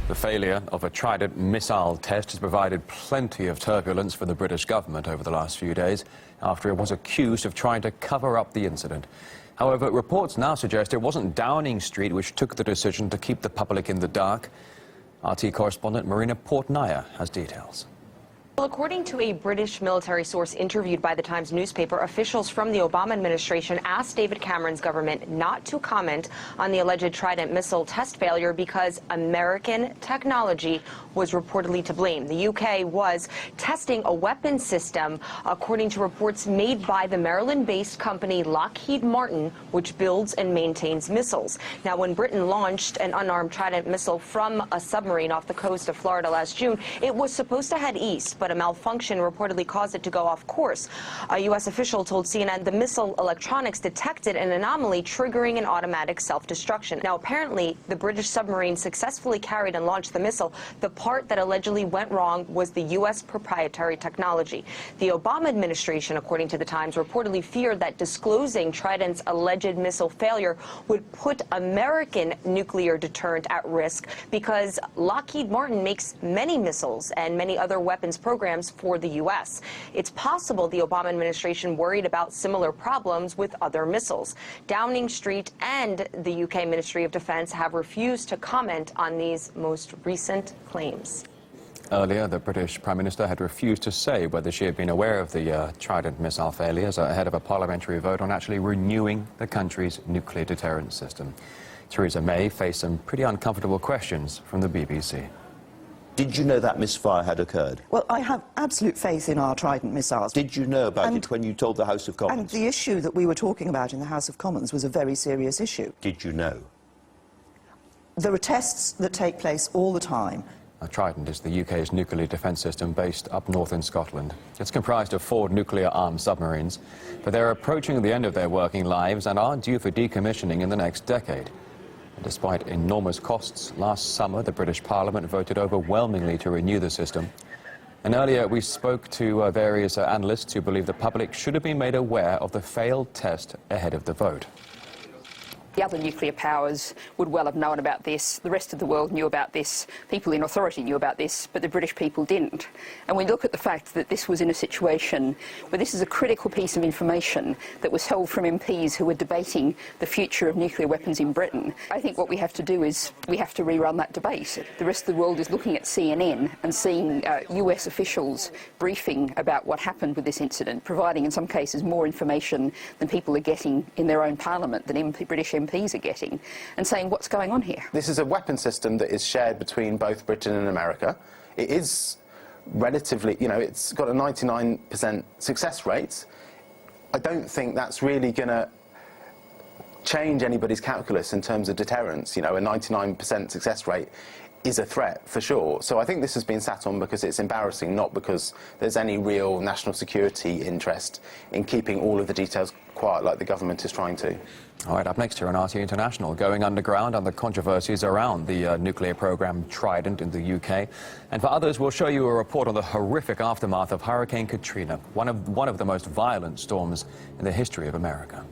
The failure of a Trident missile test has provided plenty of turbulence for the British government over the last few days after it was accused of trying to cover up the incident. However, reports now suggest it wasn't Downing Street which took the decision to keep the public in the dark. RT correspondent Marina Portnaya has details. Well, according to a British military source interviewed by the Times newspaper, officials from the Obama administration asked David Cameron's government not to comment on the alleged Trident missile test failure because American technology was reportedly to blame. The UK was testing a weapon system, according to reports made by the Maryland-based company Lockheed Martin, which builds and maintains missiles. Now, when Britain launched an unarmed Trident missile from a submarine off the coast of Florida last June, it was supposed to head east, but a malfunction reportedly caused it to go off course. A U.S. official told CNN the missile electronics detected an anomaly triggering an automatic self-destruction. Now, apparently, the British submarine successfully carried and launched the missile. The part that allegedly went wrong was the U.S. proprietary technology. The Obama administration, according to the Times, reportedly feared that disclosing Trident's alleged missile failure would put American nuclear deterrent at risk because Lockheed Martin makes many missiles and many other weapons programs for the U.S. It's possible the Obama administration worried about similar problems with other missiles. Downing Street and the UK Ministry of Defense have refused to comment on these most recent claims. Earlier, the British Prime Minister had refused to say whether she had been aware of the Trident missile failures ahead of a parliamentary vote on actually renewing the country's nuclear deterrence system. Theresa May faced some pretty uncomfortable questions from the BBC. Did you know that misfire had occurred? Well, I have absolute faith in our Trident missiles. Did you know about it when you told the House of Commons? And the issue that we were talking about in the House of Commons was a very serious issue. Did you know? There are tests that take place all the time. Trident is the UK's nuclear defence system based up north in Scotland. It's comprised of 4 nuclear-armed submarines, but they're approaching the end of their working lives and are due for decommissioning in the next decade. Despite enormous costs, last summer the British Parliament voted overwhelmingly to renew the system. And earlier we spoke to various analysts who believe the public should have been made aware of the failed test ahead of the vote. The other nuclear powers would well have known about this. The rest of the world knew about this. People in authority knew about this, but the British people didn't. And we look at the fact that this was in a situation where this is a critical piece of information that was held from MPs who were debating the future of nuclear weapons in Britain. I think what we have to do is we have to rerun that debate. The rest of the world is looking at CNN and seeing US officials briefing about what happened with this incident, providing in some cases more information than people are getting in their own parliament, than British MPs are getting, and saying what's going on here. This is a weapon system that is shared between both Britain and America. It is relatively, it's got a 99% success rate. I don't think that's really going to change anybody's calculus in terms of deterrence. A 99% success rate is a threat for sure. So I think this has been sat on because it's embarrassing, not because there's any real national security interest in keeping all of the details quiet like the government is trying to. All right, up next here on RT International, going underground on the controversies around the nuclear program Trident in the UK. And for others, we'll show you a report on the horrific aftermath of Hurricane Katrina, one of the most violent storms in the history of America.